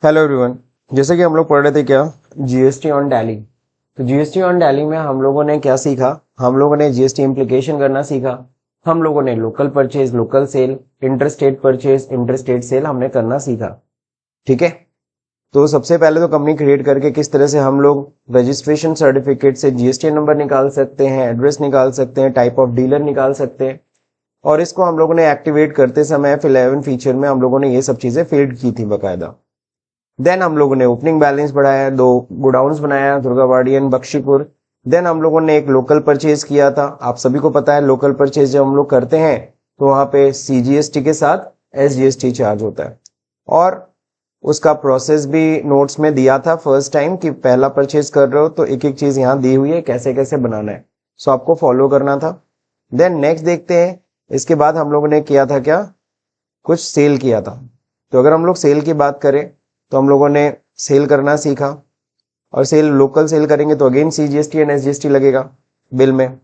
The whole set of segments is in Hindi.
Hello everyone. जैसे कि हम लोग पढ़ रहे थे क्या, जीएसटी ऑन टैली। तो जीएसटी ऑन टैली में हम लोगों ने क्या सीखा? हम लोगों ने जीएसटी इम्प्लीकेशन करना सीखा। हम लोगों ने local purchase, local sale, interstate purchase, interstate sale हमने करना सीखा। ठीक है। तो सबसे पहले तो कंपनी क्रिएट करके किस तरह से हम लोग रजिस्ट्रेशन सर्टिफिकेट से जीएसटी नंबर निकाल सकते हैं, एड्रेस निकाल सकते हैं, टाइप ऑफ डीलर निकाल सकते हैं। और इसको हम लोगों ने एक्टिवेट करते समय 11 फीचर में हम लोगों ने ये सब चीजें फील्ड की थी बकायदा। देन हम लोगों ने ओपनिंग बैलेंस बढ़ाया, 2 गोडाउन्स बनाया, दुर्गावाड़ी एंड बख्शीपुर। देन हम लोगों ने एक लोकल परचेज किया था। आप सभी को पता है लोकल परचेज जब हम लोग करते हैं तो वहां पे सीजीएसटी के साथ एसजीएसटी चार्ज होता है। और उसका प्रोसेस भी नोट्स में दिया था फर्स्ट टाइम कि पहला परचेज कर रहे हो तो एक एक चीज यहाँ दी हुई है, कैसे कैसे बनाना है। सो आपको फॉलो करना था। देन नेक्स्ट देखते हैं। इसके बाद हम लोगों ने किया था क्या, कुछ सेल किया था। तो अगर हम लोग सेल की बात करें तो हम लोगों ने सेल करना सीखा। और सेल लोकल सेल करेंगे तो अगेन सीजीएसटी एंड एसजीएसटी लगेगा बिल में।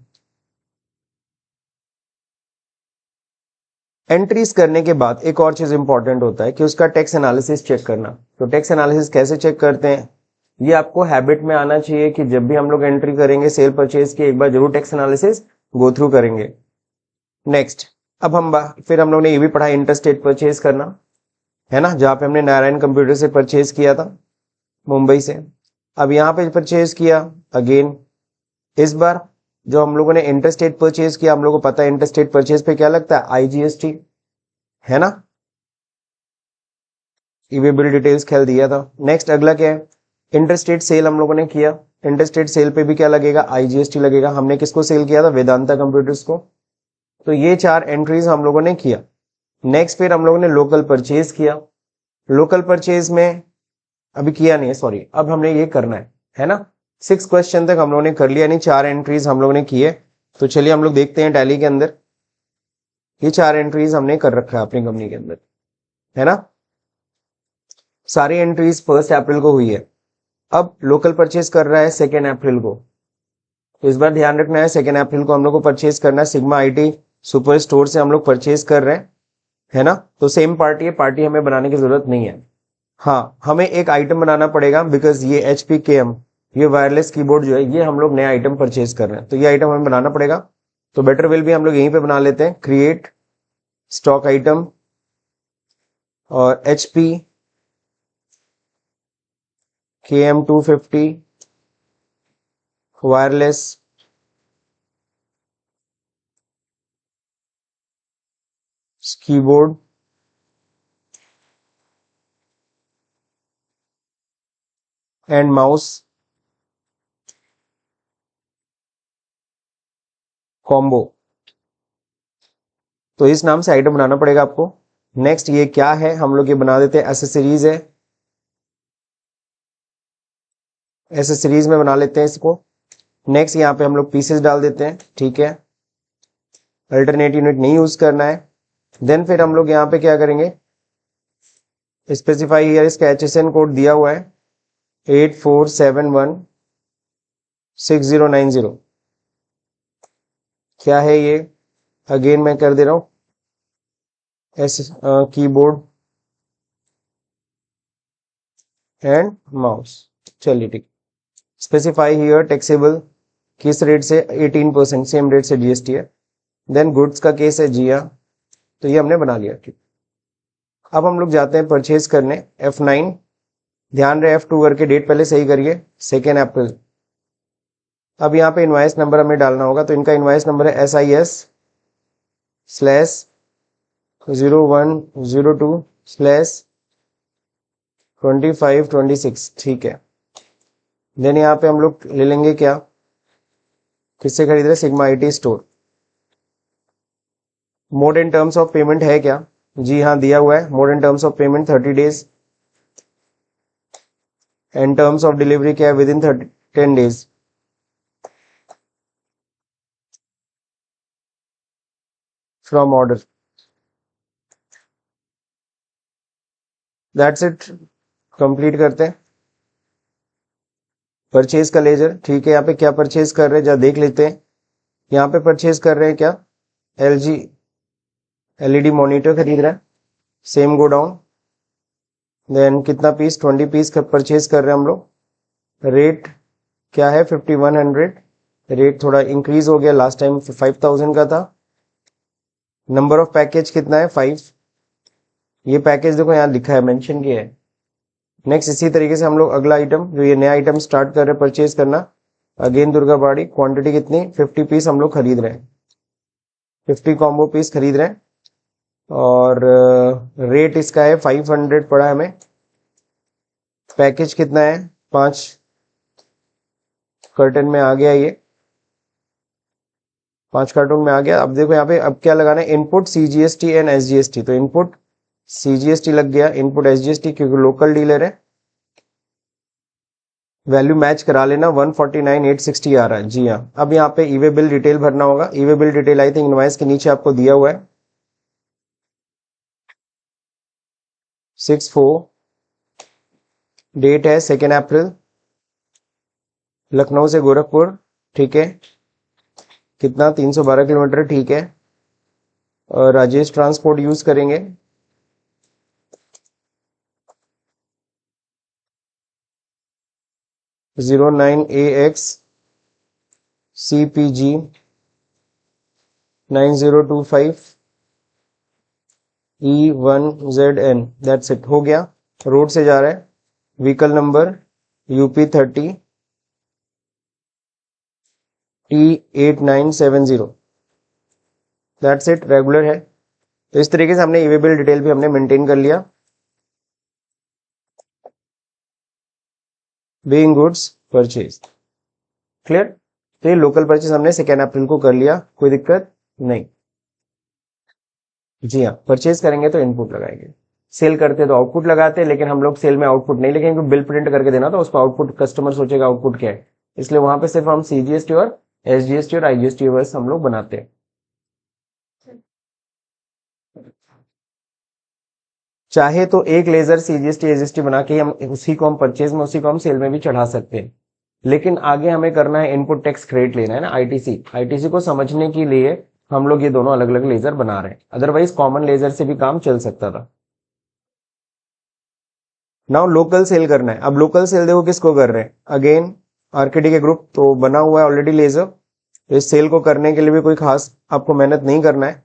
एंट्रीज करने के बाद एक और चीज इंपॉर्टेंट होता है कि उसका टैक्स एनालिसिस चेक करना। तो टैक्स एनालिसिस कैसे चेक करते हैं, ये आपको हैबिट में आना चाहिए कि जब भी हम लोग एंट्री करेंगे सेल परचेज की, एक बार जरूर टैक्स एनालिसिस गो थ्रू करेंगे। नेक्स्ट, अब फिर हम लोग ने ये भी पढ़ा इंटरस्टेट परचेज करना, है ना, जहां पे हमने नारायण कंप्यूटर से परचेज किया था, मुंबई से। अब यहां पे परचेज किया अगेन। इस बार जो हम लोगों ने इंटरस्टेट परचेज किया, हम लोगों को पता है इंटरस्टेट परचेज पे क्या लगता है, आईजीएसटी, है ना। ईवे बिल डिटेल्स खेल दिया था। नेक्स्ट अगला क्या है, इंटरस्टेट सेल हम लोगों ने किया। इंटरस्टेट सेल पे भी क्या लगेगा, आईजीएसटी लगेगा। हमने किसको सेल किया था, वेदांता कंप्यूटर्स को। तो ये 4 एंट्रीज हम लोगों ने किया। नेक्स्ट फिर हम लोगों ने लोकल परचेज किया। लोकल परचेज में अभी किया नहीं है, सॉरी, अब हमने ये करना है ना। 6 क्वेश्चन तक हम लोगों ने कर लिया, यानी 4 एंट्रीज हम लोगों ने किए। तो चलिए हम लोग देखते हैं टैली के अंदर। ये 4 एंट्रीज हमने कर रखा है अपनी कंपनी के अंदर, है ना। सारी एंट्रीज 1 अप्रैल को हुई है। अब लोकल परचेज कर रहा है 2 अप्रैल को। तो इस बार ध्यान रखना है 2 अप्रैल को हम लोग को परचेज करना है। सिग्मा आईटी सुपर स्टोर से हम लोग परचेज कर रहे हैं, है ना। तो सेम पार्टी है, पार्टी हमें बनाने की जरूरत नहीं है। हाँ, हमें एक आइटम बनाना पड़ेगा बिकॉज ये HP KM, ये वायरलेस कीबोर्ड जो है, ये हम लोग नया आइटम परचेज कर रहे हैं, तो ये आइटम हमें बनाना पड़ेगा। तो बेटर विल भी हम लोग यहीं पे बना लेते हैं, क्रिएट स्टॉक आइटम और HP KM 250 wireless keyboard and mouse combo. तो इस नाम से आइटम बनाना पड़ेगा आपको। नेक्स्ट ये क्या है, हम लोग ये बना देते हैं, एसेसरीज है। एसेसरीज में बना लेते हैं इसको। नेक्स्ट यहाँ पे हम लोग पीसेस डाल देते हैं, ठीक है। अल्टरनेट यूनिट नहीं यूज करना है। देन फिर हम लोग यहाँ पे क्या करेंगे, स्पेसिफाई हियर, इसका HSN कोड दिया हुआ है 84716090। क्या है ये, अगेन मैं कर दे रहा हूं, कीबोर्ड एंड माउस। चलिए ठीक। स्पेसिफाई हियर टैक्सेबल किस रेट से, 18%, सेम रेट से जीएसटी है। देन गुड्स का केस है जी हाँ, तो ये हमने बना लिया, ठीक। अब हम लोग जाते हैं परचेज करने, F9। ध्यान रहे F2 करके डेट पहले सही करिए, 2 अप्रैल। अब यहाँ पे इनवाइस नंबर हमें डालना होगा, तो इनका इनवाइस नंबर है SIS/0102/2526, ठीक है। देन यहाँ पे हम लोग ले लेंगे क्या, किससे खरीद रहे, sigma IT store. Mode and terms of payment है क्या, जी हाँ दिया हुआ है। Mode and terms of payment 30 days and terms of delivery क्या है, with in 10 days. From order, that's it. Complete करते हैं। परचेज का लेजर, ठीक है। यहाँ पे क्या परचेज कर रहे हैं जरा देख लेते हैं। यहाँ पे परचेज कर रहे हैं क्या, LG LED मॉनिटर खरीद रहा है, सेम गो डाउन। देन कितना पीस, 20 पीस परचेज कर रहे हैं हम लोग। रेट क्या है, 5100। रेट थोड़ा इंक्रीज हो गया, लास्ट टाइम 5000 का था। नंबर ऑफ पैकेज कितना है, 5। ये पैकेज देखो यहाँ लिखा है, मेंशन किया है। नेक्स्ट इसी तरीके से हम लोग अगला आइटम, जो ये नया आइटम स्टार्ट कर रहे हैं परचेज करना, अगेन दुर्गाबाड़ी। क्वांटिटी कितनी, 50 पीस हम लोग खरीद रहे हैं, 50 कॉम्बो पीस खरीद रहे हैं। और रेट इसका है 500 पड़ा है हमें। पैकेज कितना है, 5 कर्टन में आ गया, ये 5 कार्टून में आ गया। अब देखो यहाँ पे अब क्या लगाना है, इनपुट सीजीएसटी एंड एसजीएसटी। तो इनपुट सीजीएसटी लग गया, इनपुट एसजीएसटी क्योंकि लोकल डीलर है। वैल्यू मैच करा लेना, 149,860 आ रहा है। जी हाँ, अब यहाँ पे ईवे बिल डिटेल भरना होगा। E-way bill detail I think invoice के नीचे आपको दिया हुआ है। 6/4, डेट है 2 अप्रैल, लखनऊ से गोरखपुर, ठीक है। कितना, 312 किलोमीटर, ठीक है। और राजेश ट्रांसपोर्ट यूज करेंगे। (09AX CPG 9025 E1ZN। That's it, हो गया। रोड से जा रहा है, vehicle number UP30 T8970। That's it, regular है। तो इस तरीके से हमने ईवे बिल डिटेल भी हमने मेंटेन कर लिया। Being goods purchase, clear. तो ये लोकल परचेज हमने 2 अप्रैल को कर लिया, कोई दिक्कत नहीं। जी हाँ, परचेज करेंगे तो इनपुट लगाएंगे, सेल करते तो आउटपुट लगाते हैं, लेकिन हम लोग सेल में आउटपुट नहीं लिखेंगे, बिल प्रिंट करके देना तो उस पर आउटपुट कस्टमर सोचेगा आउटपुट क्या है, इसलिए वहां पे सिर्फ हम सीजीएसटी और एसजीएसटी और आईजीएसटी बस हम लोग बनाते हैं। चाहे तो एक लेजर सीजीएसटी एसजीएसटी बना के हम उसी को हम परचेज में, उसी को हम सेल में भी चढ़ा सकते हैं, लेकिन आगे हमें करना है इनपुट टैक्स क्रेडिट लेना है ना, आईटीसी। आईटीसी को समझने के लिए हम लोग ये दोनों अलग अलग लेजर बना रहे हैं, अदरवाइज कॉमन लेजर से भी काम चल सकता था। नाउ लोकल सेल करना है। अब लोकल सेल देखो किसको कर रहे हैं, अगेन आरकेडी के ग्रुप तो बना हुआ है ऑलरेडी लेजर। इस सेल को करने के लिए भी कोई खास आपको मेहनत नहीं करना है।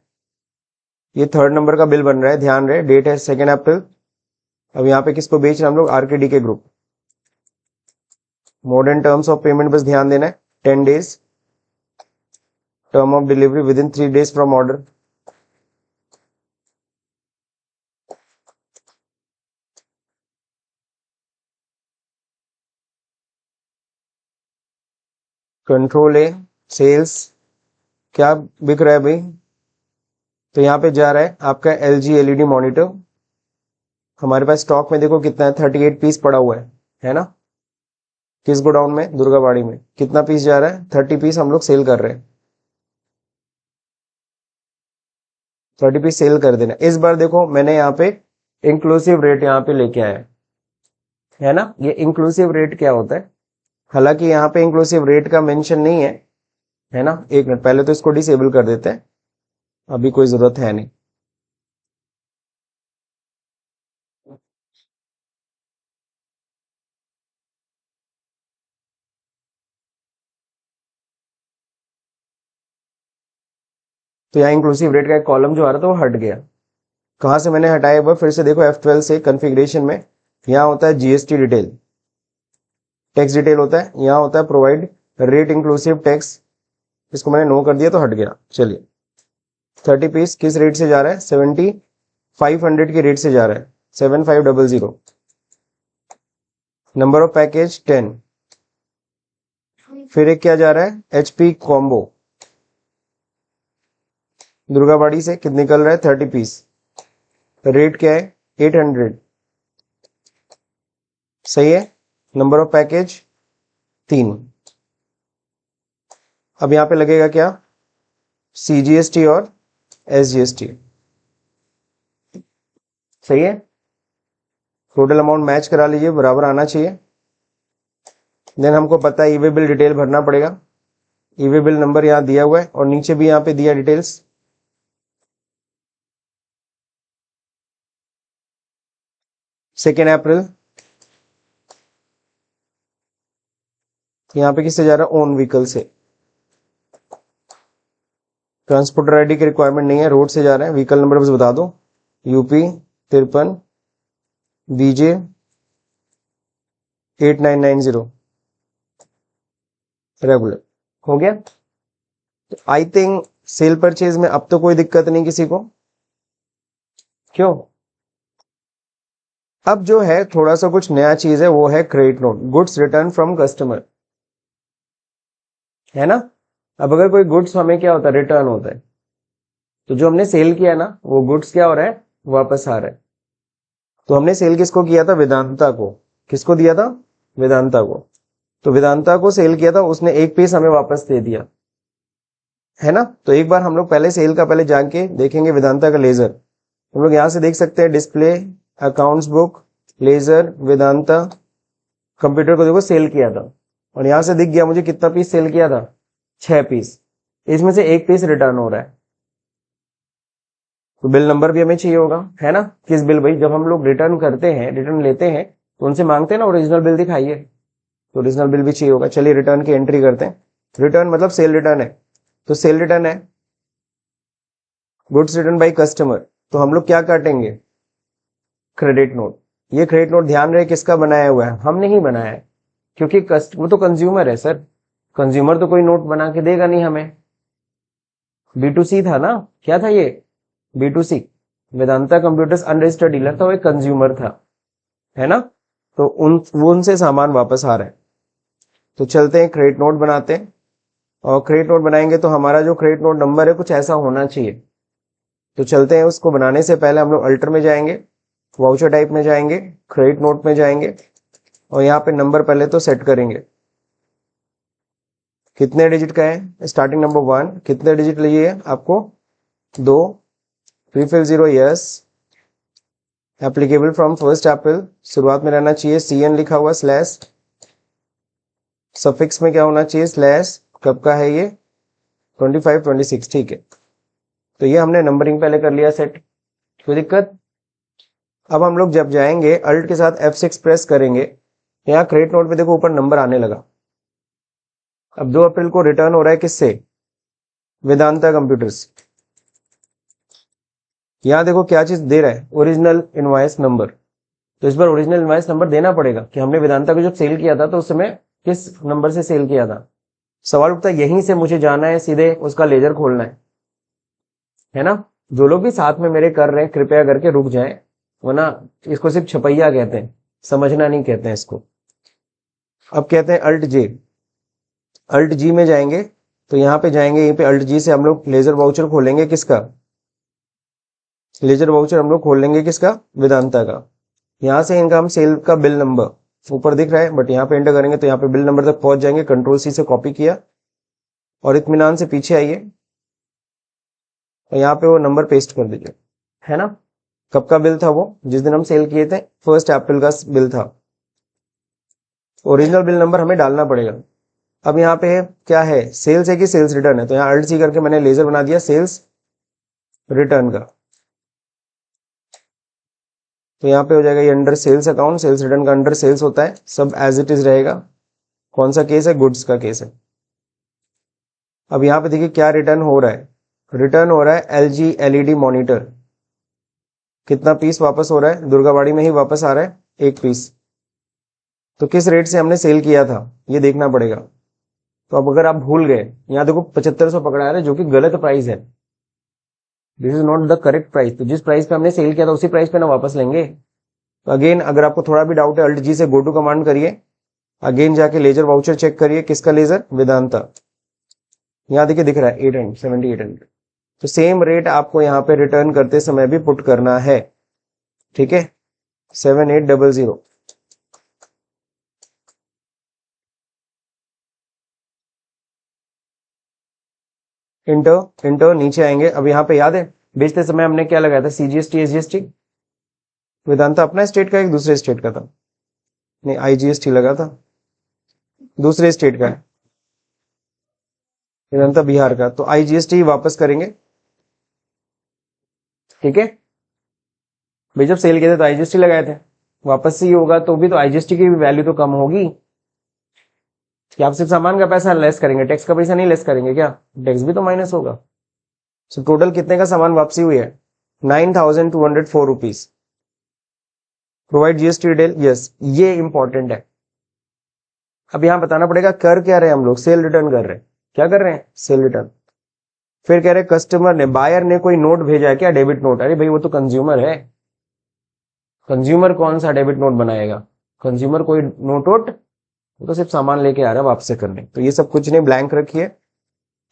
ये 3rd नंबर का बिल बन रहा है, ध्यान रहे, डेट है 2 अप्रैल। अब यहाँ पे किसको बेच रहे हैं हम लोग, आरकेडी के ग्रुप। मॉडर्न टर्म्स ऑफ पेमेंट बस ध्यान देना है, 10 days. Term of delivery within 3 days from order. Control A, sales क्या बिक रहा है भाई, तो यहाँ पे जा रहा है आपका एलजी एलईडी मॉनिटर। हमारे पास स्टॉक में देखो कितना है, 38 पीस पड़ा हुआ है ना। किस गोडाउन में, दुर्गाबाड़ी में। कितना पीस जा रहा है, 30 पीस हम लोग सेल कर रहे हैं। 30 पीस सेल कर देना। इस बार देखो मैंने यहाँ पे इंक्लूसिव रेट यहाँ पे लेके आया है ना। ये इंक्लूसिव रेट क्या होता है, हालांकि यहाँ पे इंक्लूसिव रेट का मेंशन नहीं है ना। एक मिनट, पहले तो इसको डिसेबल कर देते हैं, अभी कोई जरूरत है नहीं। तो यहाँ इंक्लूसिव रेट का एक कॉलम जो आ रहा था वो हट गया। कहां से मैंने हटाया, एक बार फिर से देखो, F12 से कॉन्फ़िगरेशन में यहाँ होता है जीएसटी डिटेल, टैक्स डिटेल होता है, यहाँ होता है प्रोवाइड रेट इंक्लूसिव टैक्स। इसको मैंने नो कर दिया तो हट गया। चलिए, 30 पीस किस रेट से जा रहा है, 7500 के रेट से जा रहा है, 7500। Number of package 10। फिर एक क्या जा रहा है, एचपी कॉम्बो, दुर्गाबाड़ी से कितना निकल रहा है, 30 पीस। रेट क्या है, 800। सही है। Number of package 3। अब यहां पे लगेगा क्या, सीजीएसटी और एसजीएसटी। सही है। टोटल अमाउंट मैच करा लीजिए, बराबर आना चाहिए। देन हमको पता है ईवे बिल डिटेल भरना पड़ेगा। ईवे बिल नंबर यहां दिया हुआ है और नीचे भी यहां पे दिया डिटेल्स। 2 अप्रैल यहाँ पे किससे जा रहा है, ओन व्हीकल से। ट्रांसपोर्टर आईडी की रिक्वायरमेंट नहीं है, रोड से जा रहे हैं। व्हीकल नंबर बस बता दो, यूपी 53 बीजे 8990 रेगुलर। हो गया। तो आई थिंक सेल परचेज में अब तो कोई दिक्कत नहीं किसी को, क्यों। अब जो है थोड़ा सा कुछ नया चीज है, वो है credit note, goods return from customer, है ना। अब अगर कोई गुड्स हमें क्या होता है, रिटर्न होता है, तो जो हमने सेल किया ना वो गुड्स क्या हो रहा है, वापस आ रहा है। तो हमने सेल किसको किया था, वेदांता को। किसको दिया था, वेदांता को। तो वेदांता को सेल किया था, उसने एक पीस हमें वापस दे दिया, है ना। तो एक बार हम लोग पहले सेल का पहले जाके देखेंगे वेदांता का लेजर। हम लोग यहां से देख सकते हैं, display, accounts book, ledger, Vedanta. Computer को देखो सेल किया था, और यहां से दिख गया मुझे कितना पीस सेल किया था, 6 पीस। इसमें से एक पीस रिटर्न हो रहा है, तो बिल नंबर भी हमें चाहिए होगा, है ना। किस बिल भाई, जब हम लोग रिटर्न करते हैं, रिटर्न लेते हैं, तो उनसे मांगते हैं ना ओरिजिनल बिल दिखाइए, तो ओरिजिनल बिल भी चाहिए होगा। चलिए रिटर्न की एंट्री करते हैं। रिटर्न मतलब सेल रिटर्न है, तो सेल रिटर्न है गुड्स रिटर्न बाय कस्टमर, तो हम लोग क्या काटेंगे, क्रेडिट नोट। ये क्रेडिट नोट ध्यान रहे किसका बनाया हुआ है, हमने ही बनाया है, क्योंकि वो तो कंज्यूमर है सर। कंज्यूमर तो कोई नोट बना के देगा नहीं हमें। B2C था ना, क्या था ये, B2C, Vedanta computers unregistered dealer था, वो एक कंज्यूमर था, है ना। तो वो उनसे सामान वापस आ रहा है। तो चलते हैं क्रेडिट नोट बनाते हैं, और क्रेडिट नोट बनाएंगे तो हमारा जो क्रेडिट नोट नंबर है कुछ ऐसा होना चाहिए। तो चलते हैं, उसको बनाने से पहले हम लोग अल्टर में जाएंगे, वाउचर टाइप में जाएंगे, क्रेडिट नोट में जाएंगे, और यहाँ पे नंबर पहले तो सेट करेंगे। कितने डिजिट का है, स्टार्टिंग नंबर 1, कितने डिजिट चाहिए आपको, 2, प्रीफिल 0 यस, एप्लीकेबल फ्रॉम 1 अप्रैल, शुरुआत में रहना चाहिए CN लिखा हुआ स्लैश, सफिक्स में क्या होना चाहिए स्लैश, कब का है ये, 25 26, ठीक है। तो ये हमने नंबरिंग पहले कर लिया सेट, कोई दिक्कत। अब हम लोग जब जाएंगे अल्ट के साथ F6 प्रेस करेंगे, यहाँ क्रेडिट नोट पे देखो ऊपर नंबर आने लगा। अब 2 अप्रैल को रिटर्न हो रहा है किससे, वेदांता कंप्यूटर्स। यहाँ देखो क्या चीज दे रहा है, ओरिजिनल इनवॉइस नंबर। तो इस बार ओरिजिनल इनवॉइस नंबर देना पड़ेगा कि हमने वेदांता को जब सेल किया था तो उस समय किस नंबर से सेल किया था। सवाल उठता है यहीं से मुझे जाना है, सीधे उसका लेजर खोलना है ना। जो लोग भी साथ में मेरे कर रहे हैं कृपया करके रुक जाएं, वरना इसको सिर्फ छपैया कहते हैं, समझना नहीं कहते हैं इसको। अब कहते हैं अल्ट जी में जाएंगे, तो यहाँ पे जाएंगे, यहीं पे अल्ट जी से हम लोग लेजर वाउचर खोलेंगे, किसका, लेजर वाउचर हम लोग खोल लेंगे किसका, वेदांता का। यहाँ से इनका हम सेल का बिल नंबर ऊपर दिख रहा है, बट यहाँ पे एंटर करेंगे तो यहाँ पे बिल नंबर तक पहुंच जाएंगे। कंट्रोल C से कॉपी किया और इत्मीनान से पीछे आइए, और यहाँ पे वो नंबर पेस्ट कर दीजिए, है ना। कब का बिल था वो, जिस दिन हम सेल किए थे, 1 अप्रैल का बिल था। ओरिजिनल बिल नंबर हमें डालना पड़ेगा। अब यहाँ पे क्या है, सेल्स है कि सेल्स रिटर्न है, तो यहाँ अल्ट C करके मैंने लेजर बना दिया सेल्स रिटर्न का। तो यहाँ पे हो जाएगा ये under sales account, sales return का अंडर सेल्स होता है, सब एज इट इज रहेगा। कौन सा केस है, गुड्स का केस है। अब यहाँ पे देखिए क्या रिटर्न हो रहा है, रिटर्न हो रहा है LG LED मॉनिटर। कितना पीस वापस हो रहा है, दुर्गाबाड़ी में ही वापस आ रहा है, एक पीस। तो किस रेट से हमने सेल किया था ये देखना पड़ेगा। तो अब अगर आप भूल गए, यहाँ देखो 7500 पकड़ा है, जो कि गलत प्राइस है, this is not the correct price. तो जिस प्राइस पे हमने सेल किया था उसी प्राइस पे ना वापस लेंगे। तो अगेन अगर आपको थोड़ा भी डाउट है, अल्ट जी से गो टू कमांड करिए, अगेन जाके लेजर वाउचर चेक करिए, किसका लेजर, वेदांता। यहाँ देखिए दिख रहा है 800 तो सेम रेट आपको यहाँ पे रिटर्न करते समय भी पुट करना है, ठीक है, 7800। इंटर नीचे आएंगे। अब यहाँ पे याद है बेचते समय हमने क्या लगाया था, CGST SGST। वेदांता अपना स्टेट का एक दूसरे स्टेट का था, नहीं IGST लगा था, दूसरे स्टेट का है, वेदांता बिहार का, तो IGST वापस करेंगे, ठीक है। भाई जब सेल किए थे तो IGST लगाए थे, वापस से ही होगा तो भी तो आईजीएसटी की भी वैल्यू तो कम होगी। क्या आप सिर्फ सामान का पैसा लेस करेंगे, टैक्स का पैसा नहीं लेस करेंगे क्या? टैक्स भी तो माइनस होगा। सो टोटल कितने का सामान वापसी हुई है? 9,204 rupees. Provide GST detail, yes, ये इंपॉर्टेंट है। अब यहां बताना पड़ेगा कर क्या रहे हैं हम लोग, सेल रिटर्न कर रहे हैं। क्या कर रहे हैं? Cell return. फिर कह रहे कस्टमर ने, बायर ने कोई नोट भेजा है क्या, डेबिट नोट? अरे भाई वो तो कंज्यूमर है, कंज्यूमर कौन सा डेबिट नोट बनाएगा? कंज्यूमर कोई नोट वोट, वो तो सिर्फ सामान लेके आ रहा है वापस करने। तो ये सब कुछ नहीं, ब्लैंक रखिए।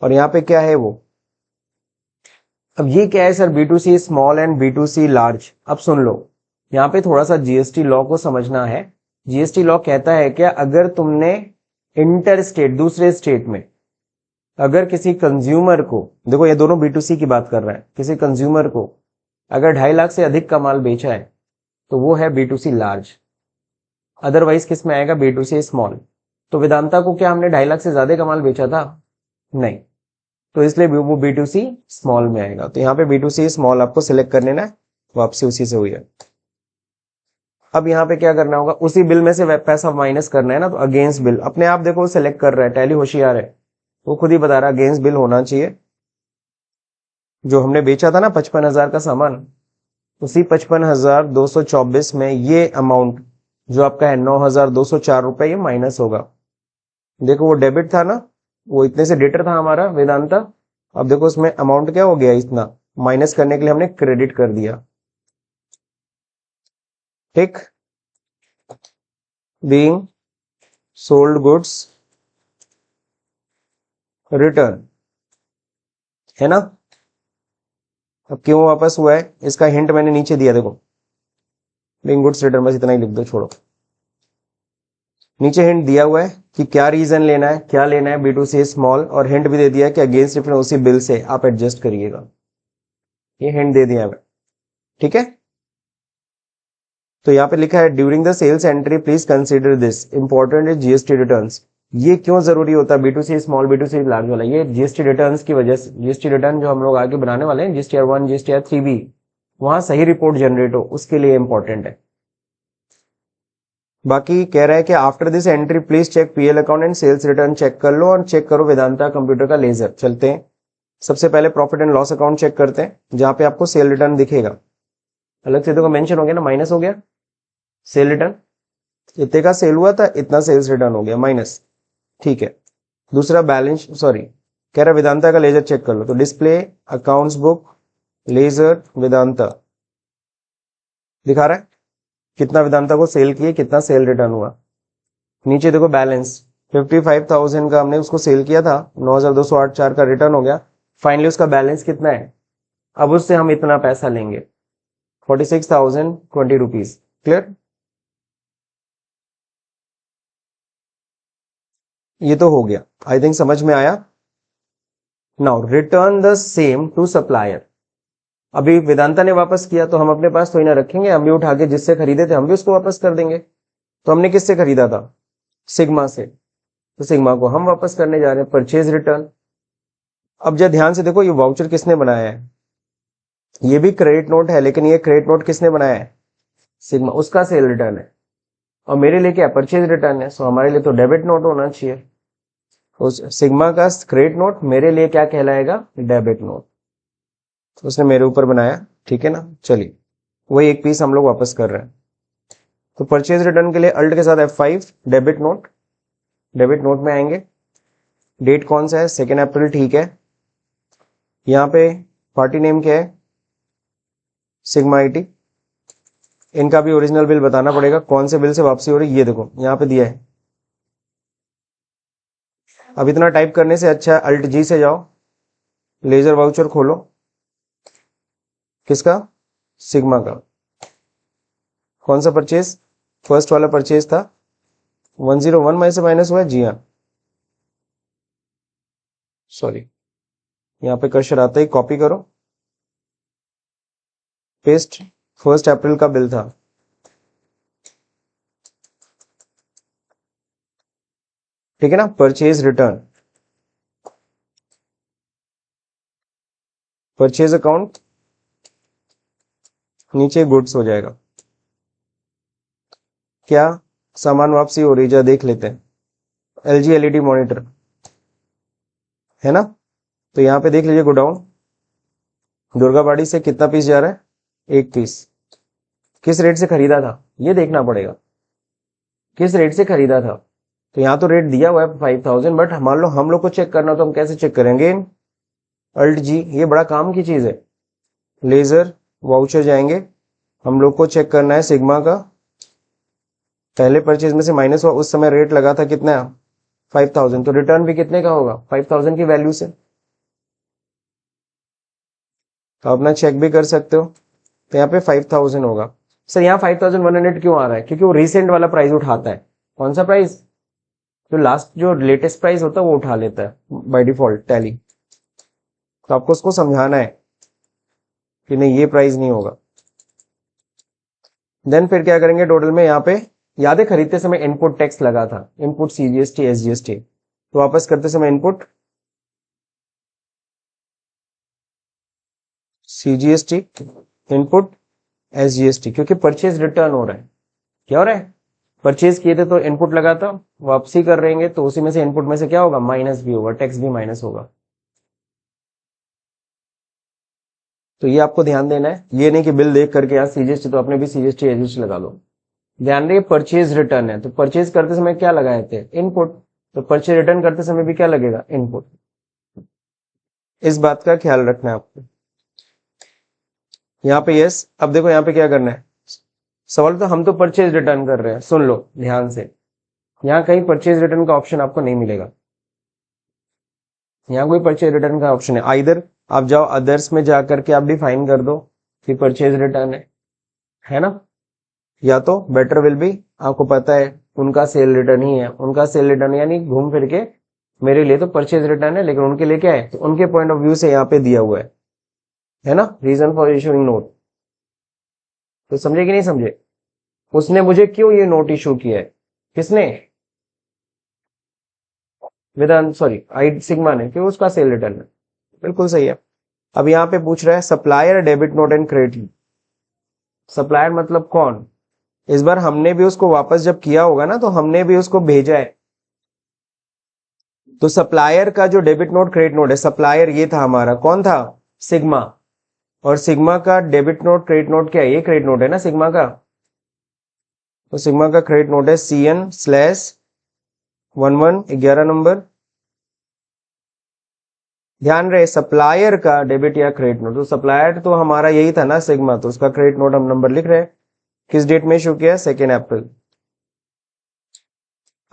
और यहाँ पे क्या है वो, अब ये क्या है sir, B to C small and B to C large. अब सुन लो, यहाँ पे थोड़ा सा जीएसटी लॉ को समझना है। जीएसटी लॉ कहता है क्या, अगर तुमने इंटर स्टेट, दूसरे स्टेट में अगर किसी कंज्यूमर को, देखो ये दोनों बी टू सी की बात कर रहा है, किसी कंज्यूमर को अगर 2.5 लाख से अधिक का माल बेचा है तो वो है B to C large. Otherwise किस में आएगा? B to C small. तो वेदांता को क्या हमने 2.5 लाख से ज्यादा का माल बेचा था? नहीं, तो इसलिए वो बी टू सी स्मॉल में आएगा। तो यहाँ पे बी टू सी स्मॉल आपको सिलेक्ट कर लेना है, वापसी उसी से हुई है। अब यहाँ पे क्या करना होगा, उसी बिल में से पैसा माइनस करना है ना, तो अगेंस्ट बिल अपने आप देखो सिलेक्ट कर रहा है, टैली होशियार है, वो खुद ही बता रहा है अगेंस्ट बिल होना चाहिए। जो हमने बेचा था ना 55,000 का सामान, उसी 55,224 में ये अमाउंट जो आपका है 9,204 रुपए, ये माइनस होगा। देखो वो डेबिट था ना, वो इतने से डेटर था हमारा वेदांता। अब देखो उसमें अमाउंट क्या हो गया, इतना माइनस करने के लिए हमने क्रेडिट कर दिया। ठीक, बीइंग सोल्ड गुड्स रिटर्न, है ना। अब क्यों वापस हुआ है, इसका हिंट मैंने नीचे दिया, देखो बीइंग गुड्स रिटर्न, बस इतना ही लिख दो, छोड़ो। नीचे हिंट दिया हुआ है कि क्या रीजन लेना है, क्या लेना है, बी टू सी स्मॉल, और हिंट भी दे दिया है कि अगेंस्ट डिफरेंस उसी बिल से आप एडजस्ट करिएगा। ये हिंट दे दिया है, ठीक है। तो यहाँ पे लिखा है during the sales entry please consider this, important है जीएसटी रिटर्न्स। ये क्यों जरूरी होता है, B to C small B to C large वाला, ये जीएसटी रिटर्न्स की वजह से। जीएसटी रिटर्न जो हम लोग आगे बनाने वाले हैं, जीएसटीआर 1 जीएसटीआर 3B, वहां सही रिपोर्ट जनरेट हो, उसके लिए इंपॉर्टेंट है। बाकी कह रहा है कि after this entry please check PL account and sales return, check कर लो और चेक करो वेदांता कंप्यूटर का लेजर। चलते हैं, सबसे पहले profit and loss account check करते हैं, जहां पे आपको सेल रिटर्न दिखेगा। अलग से देखो मेंशन हो गया ना, माइनस हो गया सेल रिटर्न, इतने का सेल हुआ था, इतना सेल्स रिटर्न हो गया माइनस, ठीक है। दूसरा बैलेंस, सॉरी, कह रहा वेदांता का लेजर चेक कर लो, तो display accounts book ledger Vedanta दिखा रहा है कितना वेदांता को सेल किए, कितना सेल रिटर्न हुआ। नीचे देखो बैलेंस, 55,000 का हमने उसको सेल किया था, 9,208 का रिटर्न हो गया। फाइनली उसका बैलेंस कितना है, अब उससे हम इतना पैसा लेंगे, 46,020 रुपीज। क्लियर, ये तो हो गया, आई थिंक समझ में आया। Now return the same to supplier. अभी वेदांता ने वापस किया तो हम अपने पास तो ही ना रखेंगे, हम भी उठा के जिससे खरीदे थे हम भी उसको वापस कर देंगे। तो हमने किससे खरीदा था, सिग्मा से, तो सिग्मा को हम वापस करने जा रहे हैं, परचेज रिटर्न। अब जरा ध्यान से देखो, ये वाउचर किसने बनाया है, ये भी क्रेडिट नोट है, लेकिन ये क्रेडिट नोट किसने बनाया है, सिग्मा, उसका सेल रिटर्न है। और मेरे लिए क्या, परचेज रिटर्न है, सो हमारे लिए तो डेबिट नोट होना चाहिए। उस सिग्मा का क्रेडिट नोट मेरे लिए क्या कहलाएगा, डेबिट नोट। तो उसने मेरे ऊपर बनाया, ठीक है ना। चलिए वही एक पीस हम लोग वापस कर रहे हैं। तो परचेज रिटर्न के लिए अल्ट के साथ F5, debit note, debit note में आएंगे। डेट कौन सा है, 2 अप्रैल, ठीक है। यहाँ पे पार्टी नेम क्या है, सिग्मा आईटी। इनका भी ओरिजिनल बिल बताना पड़ेगा, कौन से बिल से वापसी हो रही है, ये देखो यहाँ पे दिया है। अब इतना टाइप करने से अच्छा है अल्ट जी से जाओ, लेजर वाउचर खोलो, किसका, सिग्मा का। कौन सा परचेज, फर्स्ट वाला परचेज था, 101 में से माइनस हुआ है, जी हाँ, सॉरी, यहाँ पे कर्सर आता ही कॉपी करो, पेस्ट, 1 अप्रैल का बिल था, ठीक है ना। परचेज रिटर्न, परचेज अकाउंट, नीचे गुड्स हो जाएगा, क्या सामान वापसी हो रही है, देख लेते हैं। LG LED मॉनिटर है ना, तो यहाँ पे देख लीजिए गोडाउन दुर्गाबाड़ी से कितना पीस जा रहा है, 1 पीस। किस रेट से खरीदा था ये देखना पड़ेगा, किस रेट से खरीदा था। तो यहाँ तो रेट दिया हुआ है 5000, बट मान लो हम लोग को चेक करना तो हम कैसे चेक करेंगे, अल्ट जी, ये बड़ा काम की चीज है। लेजर वाउचर जाएंगे, हम लोग को चेक करना है सिग्मा का, पहले परचेज में से माइनस हुआ, उस समय रेट लगा था कितना, 5000, तो रिटर्न भी कितने का होगा, 5000 की वैल्यू से। तो अपना चेक भी कर सकते हो, तो यहाँ पे 5000 होगा। सर यहाँ 5100 क्यों आ रहा है, क्योंकि वो रिसेंट वाला प्राइस उठाता है। कौन सा प्राइस, जो लास्ट जो लेटेस्ट प्राइस होता है वो उठा लेता है बाय डिफॉल्ट टैली। तो आपको उसको समझाना है कि नहीं ये प्राइस नहीं होगा। देन फिर क्या करेंगे, टोटल में यहाँ पे याद है खरीदते समय इनपुट टैक्स लगा था, इनपुट CGST SGST, तो वापस करते समय इनपुट CGST इनपुट SGST, क्योंकि परचेज रिटर्न हो रहा है। क्या हो रहा है, परचेज किए थे तो इनपुट लगा था, वापसी कर रहेंगे तो उसी में से इनपुट में से क्या होगा, माइनस भी होगा, टैक्स भी माइनस होगा। तो ये आपको ध्यान देना है, ये नहीं कि बिल देख करके यार CGST तो अपने भी CGST SGST लगा दो। ध्यान रहे परचेज रिटर्न है, तो परचेज करते समय क्या लगाए थे, इनपुट, तो परचेज रिटर्न करते समय भी क्या लगेगा, इनपुट। इस बात का ख्याल रखना है आपको। यहाँ पे यस, अब देखो यहाँ पे क्या करना है, सवाल तो हम तो परचेज रिटर्न कर रहे हैं, सुन लो ध्यान से, यहाँ कहीं परचेज रिटर्न का ऑप्शन आपको नहीं मिलेगा, यहाँ कोई परचेज रिटर्न का ऑप्शन है। आइदर आप जाओ अदर्स में जाकर के आप डिफाइन कर दो कि परचेज रिटर्न है ना, या तो बेटर विल बी, आपको पता है उनका सेल रिटर्न ही है, उनका सेल रिटर्न यानी घूम फिर के मेरे लिए तो परचेज रिटर्न है, लेकिन उनके लिए क्या है, तो उनके पॉइंट ऑफ व्यू से यहाँ पे दिया हुआ है ना, रीजन फॉर इशूइंग नोट। तो समझे कि नहीं समझे, उसने मुझे क्यों ये नोट इशू किया है, किसने, वेदांत, सॉरी आई सिग्मा ने, क्यों, उसका सेल रिटर्न है, बिल्कुल सही है। अब यहाँ पे पूछ रहा है supplier debit note and credit. Supplier मतलब कौन, इस बार हमने भी उसको वापस जब किया होगा ना, तो हमने भी उसको भेजा है। तो सप्लायर का जो डेबिट नोट क्रेडिट नोट है, सप्लायर ये था हमारा, कौन था, सिग्मा, और सिग्मा का डेबिट नोट क्रेडिट नोट क्या है, ये क्रेडिट नोट है ना सिग्मा का, तो सिग्मा का क्रेडिट नोट है CN/11 नंबर। ध्यान रहे सप्लायर का डेबिट या क्रेडिट नोट, तो सप्लायर तो हमारा यही था ना सिग्मा, तो उसका क्रेडिट नोट हम नंबर लिख रहे हैं, किस डेट में इशू किया, 2 अप्रैल।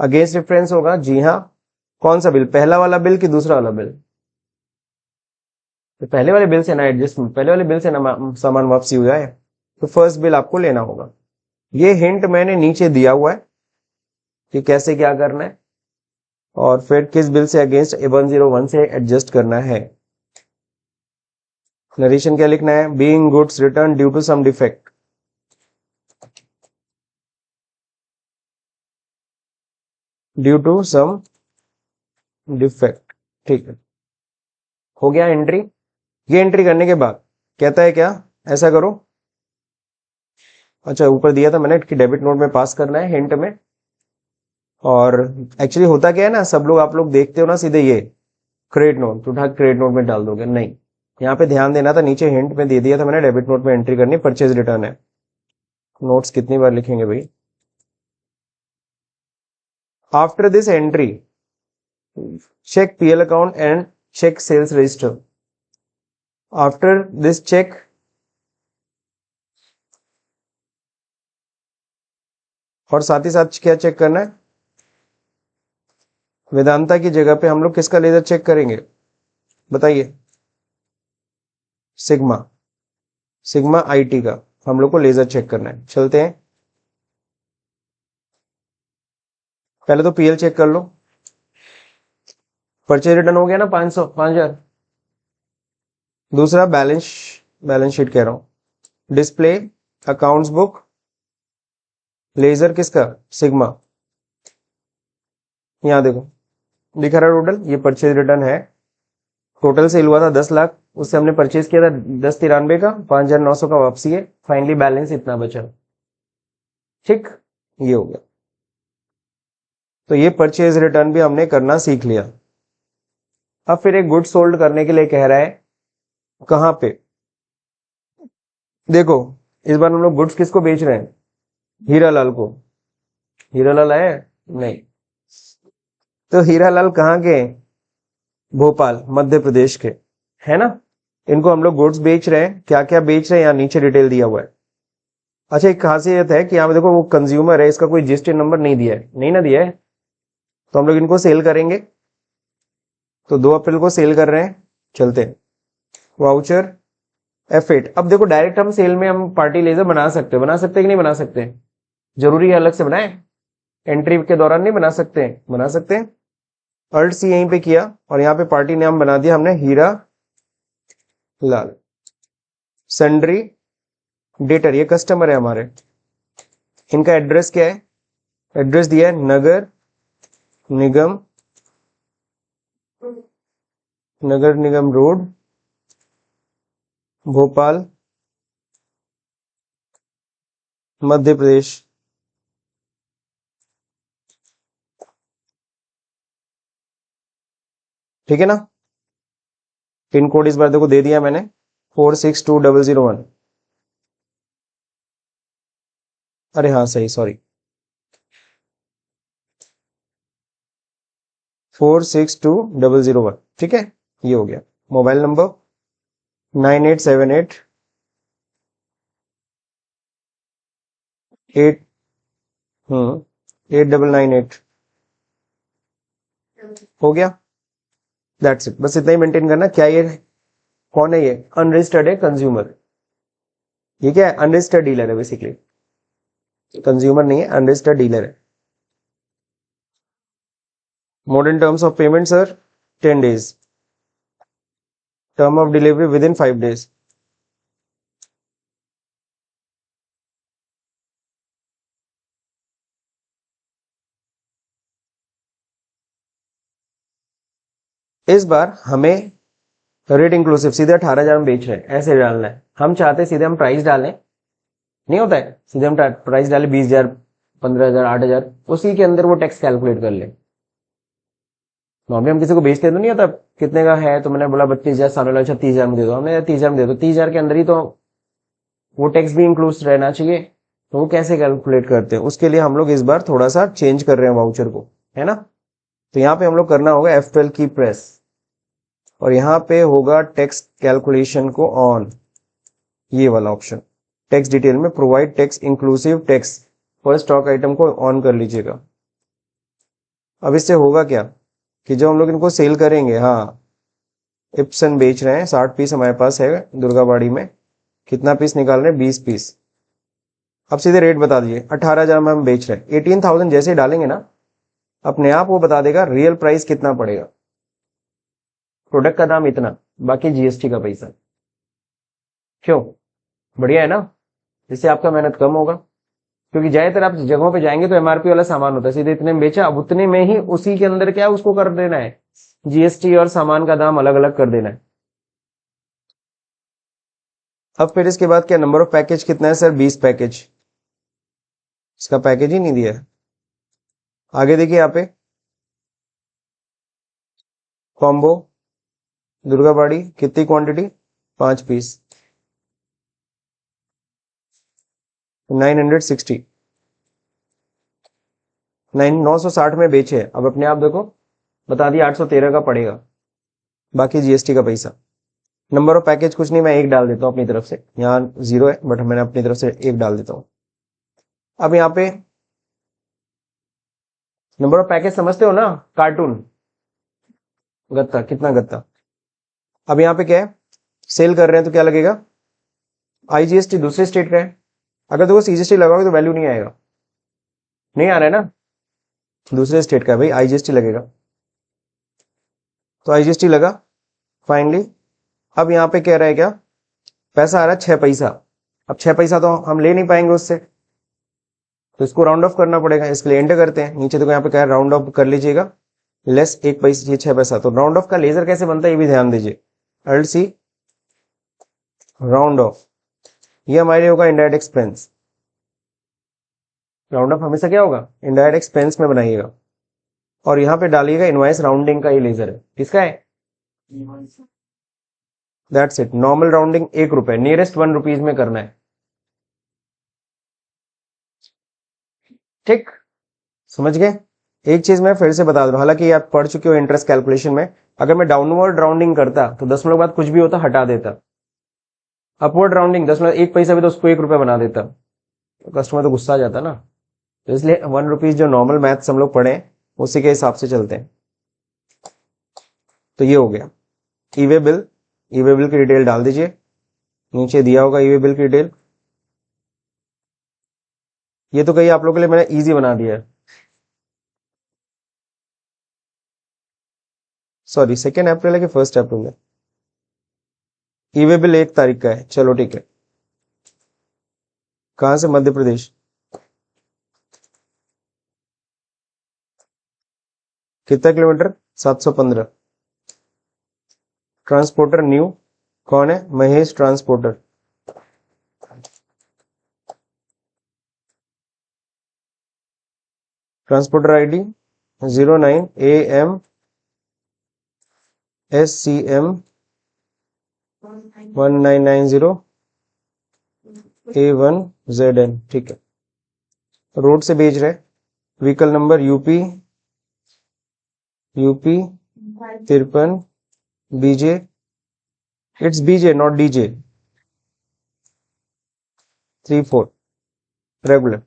अगेंस्ट रेफरेंस होगा, जी हाँ, कौन सा बिल, पहला वाला बिल कि दूसरा वाला बिल, तो पहले वाले बिल से ना एडजस्ट, पहले वाले बिल से ना सामान वापसी हो जाए, तो फर्स्ट बिल आपको लेना होगा। ये हिंट मैंने नीचे दिया हुआ है कि कैसे क्या करना है, और फिर किस बिल से अगेंस्ट 101 से एडजस्ट करना है। नरेशन क्या लिखना है, being goods return due to some defect, due to some defect, ठीक है, हो गया एंट्री। ये एंट्री करने के बाद कहता है क्या, ऐसा करो, अच्छा ऊपर दिया था मैंने कि डेबिट नोट में पास करना है हिंट में, और एक्चुअली होता क्या है ना, सब लोग आप लोग देखते हो ना सीधे ये क्रेडिट नोट, तो उठा क्रेडिट नोट में डाल दोगे, नहीं, यहाँ पे ध्यान देना था, नीचे हिंट में दे दिया था मैंने, डेबिट नोट में एंट्री करनी, परचेज रिटर्न है। नोट्स कितनी बार लिखेंगे भाई, after this entry check PL account and check sales register. After this check, और साथ ही साथ क्या चेक करना है, वेदांता की जगह पे हम लोग किसका लेजर चेक करेंगे, बताइए, सिग्मा, सिग्मा IT का हम लोग को लेजर चेक करना है। चलते हैं, पहले तो PL चेक कर लो, परचेज रिटर्न हो गया ना 500 5000। दूसरा बैलेंस, बैलेंस शीट कह रहा हूं, डिस्प्ले अकाउंट्स बुक, लेजर किसका, सिग्मा, यहां देखो दिखा रहा टोटल, ये परचेज रिटर्न है, टोटल सेल हुआ था 10 लाख, उससे हमने परचेज किया था 1093 का, 5900 का वापसी है, फाइनली बैलेंस इतना बचा, ठीक। ये हो गया। तो ये परचेज रिटर्न भी हमने करना सीख लिया। अब फिर एक गुड सोल्ड करने के लिए कह रहा है कहां पे, देखो इस बार हम लोग गुड्स किसको बेच रहे हैं, हीरालाल को। हीरालाल है नहीं, तो हीरालाल कहाँ के, भोपाल मध्य प्रदेश के, है ना। इनको हम लोग गुड्स बेच रहे हैं, क्या क्या बेच रहे हैं यहाँ नीचे डिटेल दिया हुआ है। अच्छा एक खासियत है कि यहाँ पे देखो वो कंज्यूमर है, इसका कोई जीएसटी नंबर नहीं दिया है, नहीं ना दिया है, तो हम लोग इनको सेल करेंगे। तो 2 अप्रैल को सेल कर रहे हैं, चलते हैं वाउचर F8। अब देखो डायरेक्ट हम सेल में हम पार्टी लेजर बना सकते हैं, बना सकते हैं कि नहीं बना सकते, जरूरी है अलग से बनाए, एंट्री के दौरान नहीं बना सकते, बना सकते हैं। अल्ट सी यहीं पे किया और यहाँ पे पार्टी नाम बना दिया हमने हीरा लाल। सन्ड्री डेटर, ये कस्टमर है हमारे, इनका एड्रेस क्या है, एड्रेस दिया है नगर निगम, नगर निगम रोड भोपाल मध्य प्रदेश। ठीक है ना। पिन कोड इस बार देखो दे दिया मैंने 462001। अरे हाँ सही, सॉरी 462001। ठीक है, ये हो गया। मोबाइल नंबर 9878 8 8998 हो गया। दैट्स इट, बस इतना ही मेंटेन करना। क्या ये कौन है, ये अनरजिस्टर्ड है कंज्यूमर, ये क्या है अनरजिस्टर्ड डीलर है बेसिकली, कंज्यूमर नहीं है, अनरजिस्टर्ड डीलर है। Modern terms of payment sir 10 days, term of delivery with in 5 days। इस बार हमें रेट इंक्लूसिव सीधे 18,000 हम बेच रहे हैं ऐसे डालना है, हम चाहते हैं सीधे हम प्राइस डालें, नहीं होता है सीधे हम प्राइस डालें 20,000 15,000 8,000, उसी के अंदर वो टैक्स कैलकुलेट कर ले। नॉर्मली हम किसी को बेचते तो नहीं होता कितने का है, तो मैंने बोला 32,000, सामने वाला 36,000 में दे दो, हमने 30,000 में दे दो, 30,000 के अंदर ही तो वो टैक्स भी इंक्लूड रहना चाहिए। तो वो कैसे कैलकुलेट करते हैं, उसके लिए हम लोग इस बार थोड़ा सा चेंज कर रहे हैं वाउचर को, है ना। तो यहाँ पे हम लोग करना होगा F12 की प्रेस, और यहाँ पे होगा टैक्स कैलकुलेशन को ऑन, ये वाला ऑप्शन टैक्स डिटेल में provide tax inclusive tax for stock item को ऑन कर लीजिएगा। अब इससे होगा क्या कि जब हम लोग इनको सेल करेंगे, हाँ इप्सन बेच रहे हैं 60 पीस हमारे पास है दुर्गाबाड़ी में, कितना पीस निकाल रहे हैं 20 पीस। अब सीधे रेट बता दीजिए, 18,000 में हम बेच रहे हैं, 18,000 जैसे डालेंगे ना अपने आप वो बता देगा रियल प्राइस कितना पड़ेगा, प्रोडक्ट का दाम इतना, बाकी जीएसटी का पैसा। क्यों, बढ़िया है ना, जिससे आपका मेहनत कम होगा। क्योंकि ज्यादातर आप जगहों पे जाएंगे तो एमआरपी वाला सामान होता है, सीधे इतने में बेचा, अब उतने में ही उसी के अंदर क्या उसको कर देना है जीएसटी और सामान का दाम अलग अलग कर देना है। अब फिर इसके बाद क्या, नंबर ऑफ पैकेज कितना है सर, 20 पैकेज, इसका पैकेज ही नहीं दिया है। आगे देखिए यहाँ पे कॉम्बो दुर्गाबाड़ी कितनी क्वांटिटी, 5 पीस 960 960 में बेचे। अब अपने आप देखो बता दिया 813 का पड़ेगा, बाकी जीएसटी का पैसा। नंबर ऑफ पैकेज कुछ नहीं, मैं एक डाल देता हूं अपनी तरफ से, यहाँ 0 है बट मैंने अपनी तरफ से एक डाल देता हूं। अब यहाँ पे नंबर ऑफ पैकेज समझते हो ना, कार्टून गत्ता, कितना गत्ता। अब यहाँ पे क्या है, सेल कर रहे हैं तो क्या लगेगा, आईजीएसटी दूसरे स्टेट का है, अगर देखो सीजीएसटी लगाओगे तो वैल्यू नहीं आएगा, नहीं आ रहा है ना, दूसरे स्टेट का है भाई, आईजीएसटी लगेगा। तो आईजीएसटी लगा फाइनली। अब यहाँ पे कह रहा है क्या, पैसा आ रहा है 6 पैसा। अब 6 पैसा तो हम ले नहीं पाएंगे उससे, तो इसको राउंड ऑफ करना पड़ेगा, इसके लिए एंटर करते हैं। नीचे देखो यहाँ पे क्या है, राउंड ऑफ कर लीजिएगा, लेस 1 पैसा, ये 6 पैसा। तो राउंड ऑफ का लेजर कैसे बनता है ये भी ध्यान दीजिए, अल्ट सी राउंड ऑफ, ये हमारे लिए होगा इनडायरेक्ट एक्सपेंस। राउंड ऑफ हमेशा क्या होगा, इनडायरेक्ट एक्सपेंस में बनाइएगा, और यहाँ पे डालिएगा इनवाइस राउंडिंग का ये लेजर है, किसका है, दैट्स इट। नॉर्मल राउंडिंग 1 रुपए, नियरेस्ट 1 रुपीज में करना है, ठीक, समझ गए। एक चीज मैं फिर से बता दूं, हालांकि आप पढ़ चुके हो इंटरेस्ट कैलकुलेशन में, अगर मैं डाउनवर्ड राउंडिंग करता तो 10 बाद कुछ भी होता हटा देता, अपवर्ड राउंडिंग 1 पैसा भी तो उसको 1 रुपया बना देता, तो कस्टमर तो गुस्सा आ जाता ना। तो इसलिए 1 रुपीज जो नॉर्मल मैथ्स हम लोग पढ़े उसी के हिसाब से चलते हैं। तो ये हो गया ई वे बिल, ई वे बिल की डिटेल डाल दीजिए, नीचे दिया होगा ई वे बिल की डिटेल। ये तो कहीं आप लोगों के लिए मैंने इजी बना दिया है, सॉरी 2 अप्रैल है कि 1 अप्रैल है, ई वे बिल 1 तारीख का है, चलो ठीक है। कहां से, मध्य प्रदेश, कितना किलोमीटर, 715। ट्रांसपोर्टर न्यू, कौन है, Mahesh transporter. Transporter ID 09AMSCM1990A1ZN, ठीक है। रोड से भेज रहे, vehicle number UP 53 BJ, it's BJ not DJ, 34 regular.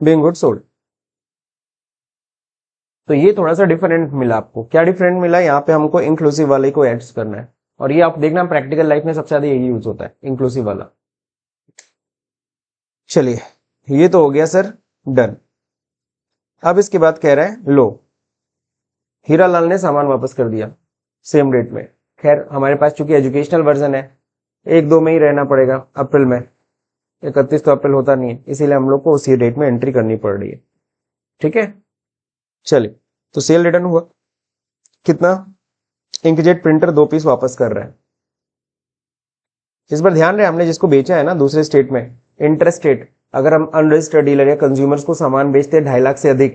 Being good sold. तो ये थोड़ा सा डिफरेंट मिला आपको, क्या डिफरेंट मिला, यहाँ पे हमको इंक्लूसिव वाले को एड्स करना है, और ये आप देखना प्रैक्टिकल लाइफ में सबसे ज्यादा यही यूज होता है, इंक्लूसिव वाला। चलिए ये तो हो गया सर, डन। अब इसके बाद कह रहा है लो, हीरालाल ने सामान वापस कर दिया सेम डेट में। खैर हमारे पास चूंकि एजुकेशनल वर्जन है, 1-2 में ही रहना पड़ेगा, अप्रैल में, 31 तो अप्रैल होता नहीं है, इसीलिए हम लोग को उसी डेट में एंट्री करनी पड़ रही है, ठीक है। चलिए तो सेल रिटर्न हुआ कितना, इंकजेट प्रिंटर 2 पीस वापस कर रहा है। इस बार ध्यान रहे, हमने जिसको बेचा है ना दूसरे स्टेट में, इंटर स्टेट, अगर हम अनरजिस्टर्ड डीलर या कंज्यूमर्स को सामान बेचते हैं 2.5 लाख से अधिक,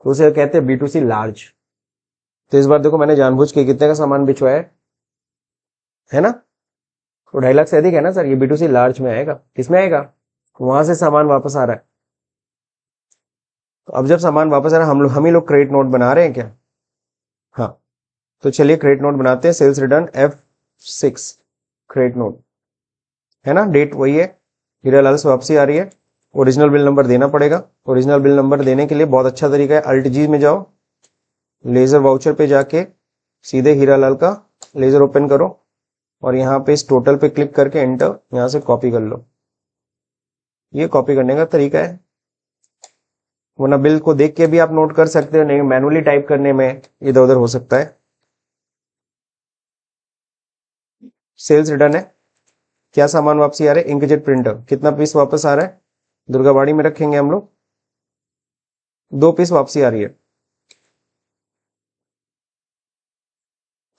तो उसे कहते हैं B2C लार्ज। तो इस बार देखो मैंने जानबूझ के कितने का सामान बिचवाया है ना, तो 2.5 लाख से अधिक है ना सर, ये B2C लार्ज में आएगा, किसमें आएगा, वहां से सामान वापस आ रहा है। तो अब जब सामान वापस आ रहा है, हम ही लोग क्रेडिट नोट बना रहे हैं क्या, हाँ, तो चलिए क्रेडिट नोट बनाते हैं, sales return F6 credit note है ना, डेट वही है, हीरालाल से वापसी आ रही है, ओरिजिनल बिल नंबर देना पड़ेगा। ओरिजिनल बिल नंबर देने के लिए बहुत अच्छा तरीका है, अल्ट जी में जाओ, लेजर वाउचर पे जाके सीधे हीरालाल का लेजर ओपन करो, और यहाँ पे इस टोटल पे क्लिक करके एंटर, यहाँ से कॉपी कर लो। ये कॉपी करने का तरीका है, वरना बिल को देख के भी आप नोट कर सकते हो, नहीं मैनुअली टाइप करने में इधर उधर हो सकता है। सेल्स रिटर्न है, क्या सामान वापसी आ रहा है, इंकजेट प्रिंटर, कितना पीस वापस आ रहा है, दुर्गाबाड़ी में रखेंगे हम लोग, 2 पीस वापसी आ रही है,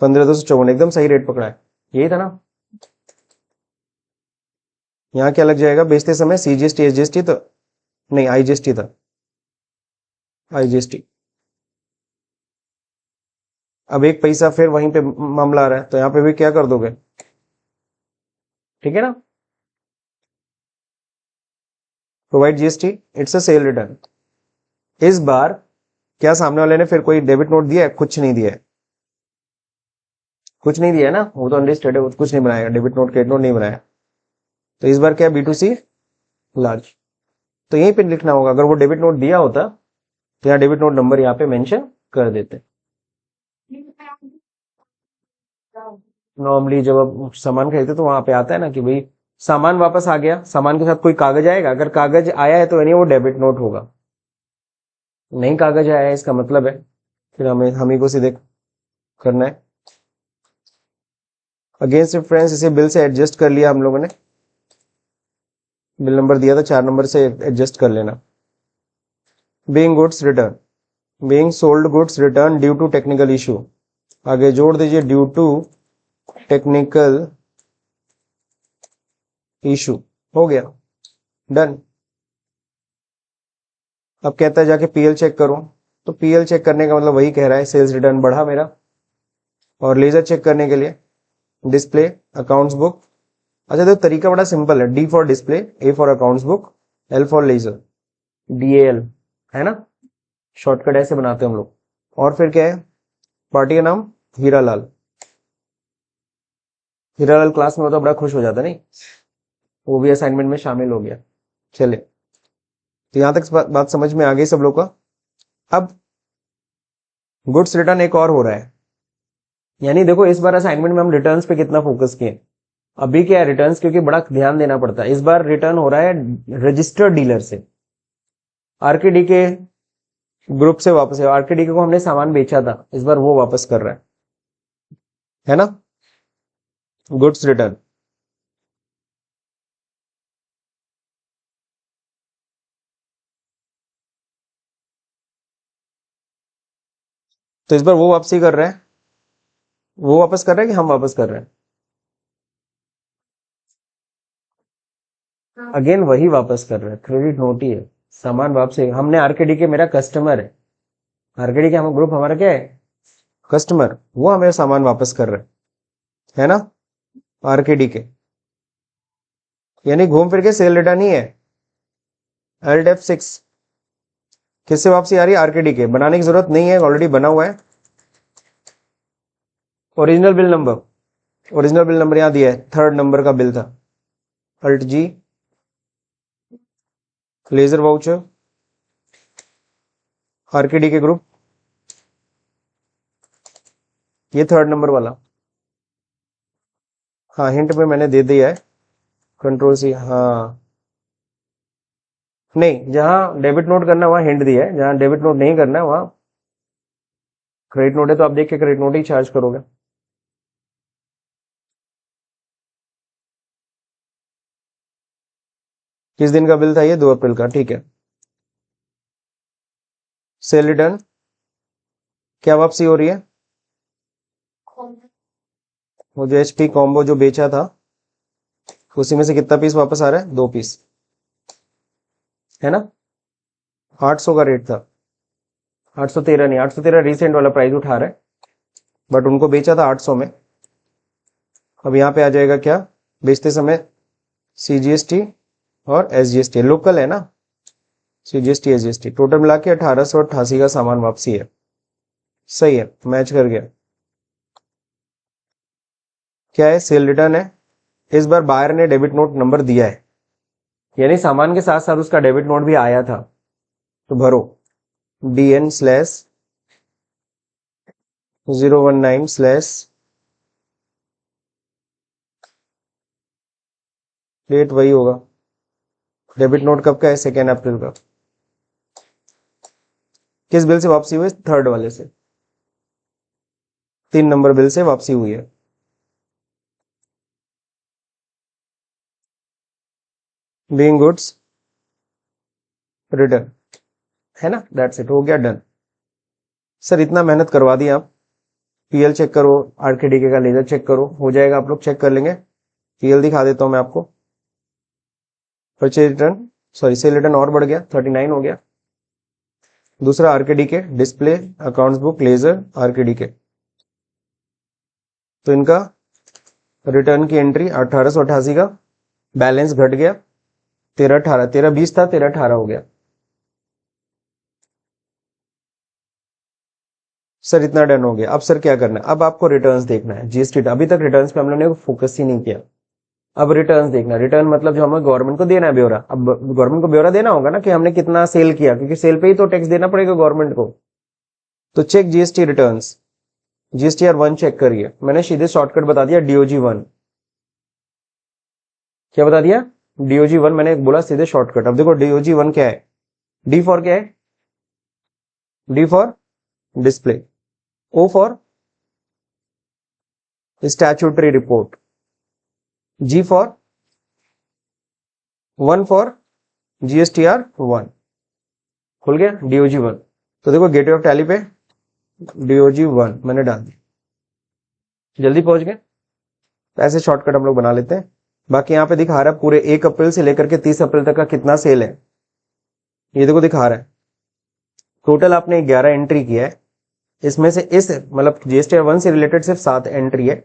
15,254, एकदम सही रेट पकड़ा है, यही था ना। यहाँ क्या लग जाएगा बेचते समय, CGST SGST, तो नहीं IGST था, IGST। अब 1 पैसा फिर वहीं पे मामला आ रहा है, तो यहाँ पे भी क्या कर दोगे, ठीक है ना, provide GST, it's a cell return. इस बार क्या सामने वाले ने फिर कोई डेबिट नोट दिया है, कुछ नहीं दिया है, कुछ नहीं दिया है ना, वो तो अनलिस्टेड है, वो कुछ नहीं बनाएगा, डेबिट नोट क्रेडिट नोट नहीं बनाया। तो इस बार क्या B2C लार्ज, तो यहीं पे लिखना होगा, अगर वो डेबिट नोट दिया होता तो यहाँ डेबिट नोट नंबर यहाँ पे मेंशन कर देते। नॉर्मली जब आप सामान खरीदते तो वहां पे आता है ना कि भाई सामान वापस आ गया, सामान के साथ कोई कागज आएगा, अगर कागज आया है तो यानी वो डेबिट नोट होगा, नहीं कागज आया है इसका मतलब है फिर हमें हम ही को सीधे करना है। अगेंस्ट रेफरेंस इसे बिल से एडजस्ट कर लिया हम लोगों ने, बिल नंबर दिया था 4 नंबर से एडजस्ट कर लेना। Being goods return, being sold goods return due to technical issue, आगे जोड़ दीजिए ड्यू टू टेक्निकल इशू, हो गया, डन। अब कहता है जाके पीएल चेक करो, तो पीएल चेक करने का मतलब वही कह रहा है सेल्स रिटर्न बढ़ा मेरा। और लेजर चेक करने के लिए डिस्प्ले अकाउंट्स बुक। अच्छा तो तरीका बड़ा सिंपल है, D for display, A for accounts book, L for ledger, DAL, है ना, शॉर्टकट ऐसे बनाते हैं हम लोग। और फिर क्या है, पार्टी का नाम हीरालाल। हीरालाल क्लास में होता बड़ा खुश हो जाता नहीं, वो भी असाइनमेंट में शामिल हो गया। चले, तो यहां तक बात समझ में आ गई सब लोग का। अब गुड्स रिटर्न एक और हो रहा है, यानी देखो इस बार असाइनमेंट में हम रिटर्न्स पे कितना फोकस किए। अभी क्या है रिटर्न्स, क्योंकि बड़ा ध्यान देना पड़ता है। इस बार रिटर्न हो रहा है रजिस्टर्ड डीलर से, आरकेडी के ग्रुप से वापस है। आरकेडी को हमने सामान बेचा था, इस बार वो वापस कर रहा है ना, गुड्स रिटर्न। तो इस बार वो वापसी कर रहा है, वो वापस कर रहा है कि हम वापस कर रहे हैं? अगेन वही वापस कर रहा है, क्रेडिट नोट ही है, सामान वापसी। हमने आरकेडी के, मेरा कस्टमर है आरकेडी के, हम ग्रुप हमारा क्या है, कस्टमर, वो हमें सामान वापस कर रहा है ना, आरकेडी के। यानी घूम फिर के सेल रिटर्न ही है। LDF6 किससे वापसी आ रही है, आरकेडी के। बनाने की जरूरत नहीं है, ऑलरेडी बना हुआ है। Original bill number, original bill number यहां दिया है, 3rd नंबर का बिल था, Alt G, ledger voucher, RKD के ग्रुप, ये 3rd नंबर वाला। हाँ हिंट में मैंने दे दिया है, Ctrl+C। हाँ नहीं, जहां डेबिट नोट करना है वहां हिंट दिया है, जहां डेबिट नोट नहीं करना है वहां क्रेडिट नोट है, तो आप देख के क्रेडिट नोट ही चार्ज करोगे। किस दिन का बिल था ये, 2 अप्रैल का, ठीक है। सेल रिटर्न क्या वापसी हो रही है, वो जो HP कॉम्बो जो बेचा था उसी में से कितना पीस वापस आ रहा है, 2 पीस, है ना। 800 का रेट था, 813 नहीं, 813 रिसेंट वाला प्राइस उठा रहा है, बट उनको बेचा था 800 में। अब यहाँ पे आ जाएगा क्या, बेचते समय CGST और SGST, लोकल है ना, CGST SGST, टोटल मिला के 1888 का सामान वापसी है। सही है, मैच कर गया। क्या है, सेल रिटर्न है। इस बार बायर ने डेबिट नोट नंबर दिया है, यानी सामान के साथ साथ उसका डेबिट नोट भी आया था, तो भरो DN/019/ डेट वही होगा, डेबिट नोट कब का है, 2 अप्रैल का। किस बिल से वापसी हुई, 3rd वाले से, 3 नंबर बिल से वापसी हुई है। बीइंग गुड्स रिटर्न, है ना, दैट्स इट, हो गया, डन। सर इतना मेहनत करवा दिया आप, पीएल चेक करो, आरकेडीके का लेजर चेक करो, हो जाएगा, आप लोग चेक कर लेंगे। पीएल दिखा देता हूं मैं आपको। Purchase return, sorry cell return और बढ़ गया, 39 हो गया। दूसरा आरकेडीके, डिस्प्ले अकाउंट्स बुक, लेजर, आरकेडीके, तो इनका रिटर्न की एंट्री 1888 का, बैलेंस घट गया 1318, 1320 था, 1318 हो गया। सर इतना डन हो गया। अब सर क्या करना है, अब आपको रिटर्न्स देखना है, जीएसटी। अभी तक रिटर्न्स पे हम लोगों ने फोकस ही नहीं किया। अब रिटर्न्स देखना, रिटर्न मतलब जो हमें गवर्नमेंट को देना है ब्यौरा। अब गवर्नमेंट को ब्यौरा देना होगा ना कि हमने कितना सेल किया, क्योंकि सेल पे ही तो टैक्स देना पड़ेगा गवर्नमेंट को। तो check GST returns, GSTR1 check करिए। मैंने सीधे शॉर्टकट बता दिया, DOG1। क्या बता दिया, DOG1 मैंने बोला सीधे शॉर्टकट। अब देखो DOG1 क्या है, डी फॉर क्या है, D for display, O for statutory report, G for 1 for GSTR1। खुल गया DOG1। तो देखो गेटवे ऑफ टैली पे DOG1 मैंने डाल दिया, जल्दी पहुंच गए। ऐसे शॉर्टकट हम लोग बना लेते हैं। बाकी यहाँ पे दिखा रहा है पूरे 1 अप्रैल से लेकर के 30 अप्रैल तक का कितना सेल है, ये देखो दिखा रहा है। टोटल आपने 11 एंट्री किया है, इसमें से इस मतलब जीएसटी 1 से रिलेटेड सिर्फ 7 एंट्री है।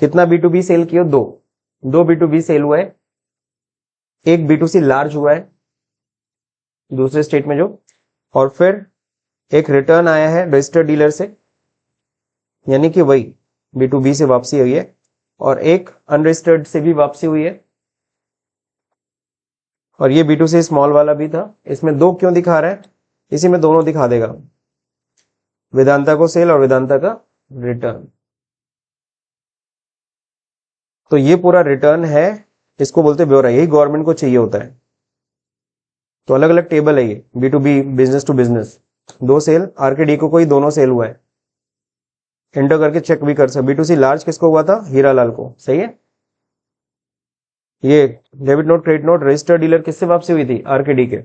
कितना B2B सेल किया? 2 B2B सेल हुआ है, एक B2C लार्ज हुआ है दूसरे स्टेट में जो, और फिर एक रिटर्न आया है रजिस्टर्ड डीलर से, यानी कि वही B2B से वापसी हुई है, और एक अनरजिस्टर्ड से भी वापसी हुई है, और ये B2C स्मॉल वाला भी था। इसमें 2 क्यों दिखा रहा है? इसी में दोनों दिखा देगा, वेदांता को सेल और वेदांता का रिटर्न। तो ये पूरा रिटर्न है, इसको बोलते ब्योरा, यही गवर्नमेंट को चाहिए होता है। तो अलग अलग टेबल है ये, B2B business to business, 2 sale, RKD को कोई दोनों सेल हुआ है, एंटर करके चेक भी कर सकते। B2C लार्ज किसको हुआ था? हीरालाल को, सही है। ये debit note credit note registered dealer किससे वापसी हुई थी? आरकेडी के।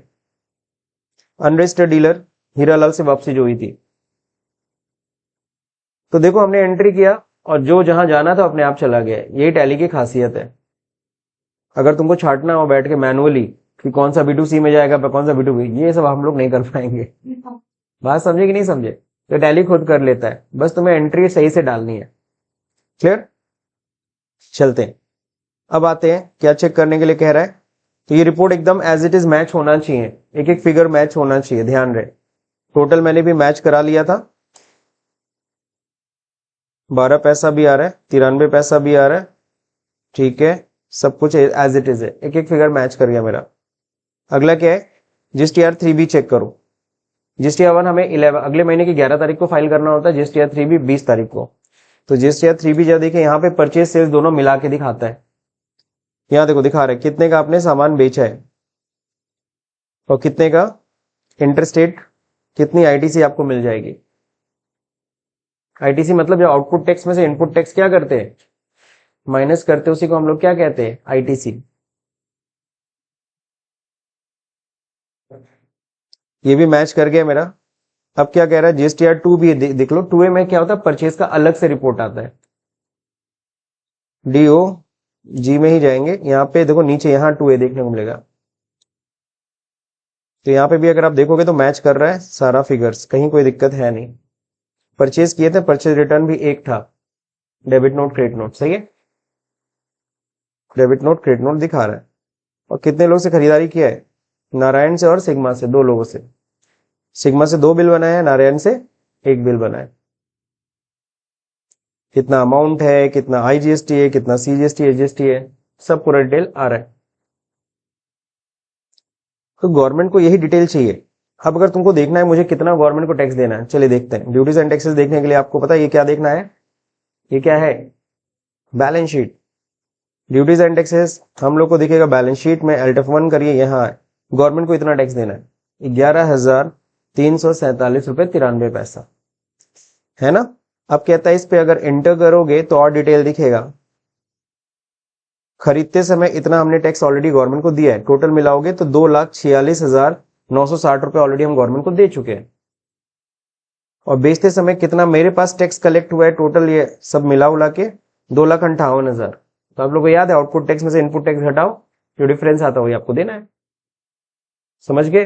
अनरजिस्टर्ड डीलर हीरालाल से वापसी जो हुई थी। तो देखो हमने एंट्री किया और जो जहां जाना था अपने आप चला गया, यही टैली की खासियत है। अगर तुमको छांटना हो बैठ के मैनुअली कि कौन सा B2C में जाएगा कौन सा B2B, ये सब हम लोग नहीं कर पाएंगे। बात समझे कि नहीं समझे? तो टैली खुद कर लेता है, बस तुम्हें एंट्री सही से डालनी है। क्लियर? चलते हैं, अब आते हैं क्या चेक करने के लिए कह रहा है। तो ये रिपोर्ट एकदम एज इट इज मैच होना चाहिए, एक एक फिगर मैच होना चाहिए, ध्यान रहे। टोटल मैंने भी मैच करा लिया था, 12 पैसा भी आ रहा है, 93 पैसा भी आ रहा है, ठीक है, सब कुछ एज इट इज है, एक एक फिगर मैच कर गया मेरा। अगला क्या है? GSTR 3B चेक करो। GSTR 1 हमें 11 अगले महीने की 11 तारीख को फाइल करना होता है, GSTR 3B 20 तारीख को। तो GSTR 3B जब देखिए यहाँ पे परचेज सेल्स दोनों मिला के दिखाता है। यहाँ देखो दिखा रहा है कितने का आपने सामान बेचा है और कितने का इंटरस्टेट, कितनी ITC आपको मिल जाएगी। ITC मतलब जो आउटपुट टैक्स में से इनपुट टैक्स क्या करते हैं, माइनस करते हैं, उसी को हम लोग क्या कहते हैं? ITC। ये भी मैच कर गया मेरा। अब क्या कह रहा है? GSTR 2 भी देख लो, 2A में क्या होता है? परचेज का अलग से रिपोर्ट आता है, DOG में ही जाएंगे। यहाँ पे देखो नीचे यहाँ 2A देखने को मिलेगा। तो यहाँ पे भी अगर आप देखोगे तो मैच कर रहा है सारा फिगर्स, कहीं कोई दिक्कत है नहीं। परचेज किए थे, परचेज रिटर्न भी एक था, डेबिट नोट क्रेडिट नोट, सही है, डेबिट नोट क्रेडिट नोट दिखा रहा है। और कितने लोग से खरीदारी किया है? नारायण से और सिग्मा से, 2 लोगों से। सिग्मा से 2 बिल बनाए हैं, नारायण से 1 बिल बनाए। कितना अमाउंट है, कितना IGST है, कितना CGST HGST है, सब पूरा डिटेल आ रहा है। तो गवर्नमेंट को यही डिटेल चाहिए। अब अगर तुमको देखना है मुझे कितना गवर्नमेंट को टैक्स देना है, चलिए देखते हैं। ड्यूटीज एंड टैक्सेस देखने के लिए आपको पता है ये क्या देखना है, ये क्या है? Balance sheet. Duties and taxes हम लोग को दिखेगा बैलेंस शीट में, LTF1 करिए, यहाँ गवर्नमेंट को इतना टैक्स देना है, 11,347 रुपए 93 पैसा, है ना। अब कहता है इस पे अगर एंटर करोगे तो और डिटेल दिखेगा। खरीदते समय इतना हमने टैक्स ऑलरेडी गवर्नमेंट को दिया है, टोटल मिलाओगे तो 2,46,960 रुपए ऑलरेडी हम गवर्नमेंट को दे चुके हैं। और बेचते समय कितना मेरे पास टैक्स कलेक्ट हुआ है टोटल, ये सब मिला उला के 2,58,000। तो आप लोगों को याद है आउटपुट टैक्स में से इनपुट टैक्स घटाओ, जो डिफरेंस आता है आपको देना है। समझ गए?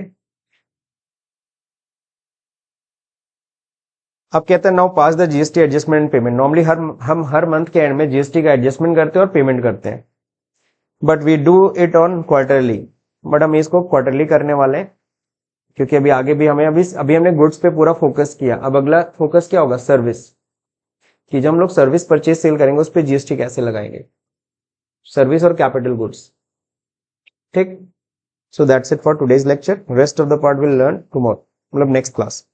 अब कहते हैं now pass the GST adjustment payment. Normally हम हर मंथ के एंड में GST का एडजस्टमेंट करते हैं और पेमेंट करते हैं, but we do it on quarterly. But हम इसको क्वार्टरली करने वाले हैं, क्योंकि अभी आगे भी हमें अभी हमने गुड्स पे पूरा फोकस किया। अब अगला फोकस क्या होगा? सर्विस, कि जब हम लोग सर्विस परचेज सेल करेंगे उस पर GST कैसे लगाएंगे, सर्विस और कैपिटल गुड्स। ठीक, so that's it for today's lecture. Rest of the part will learn tomorrow, मतलब नेक्स्ट क्लास।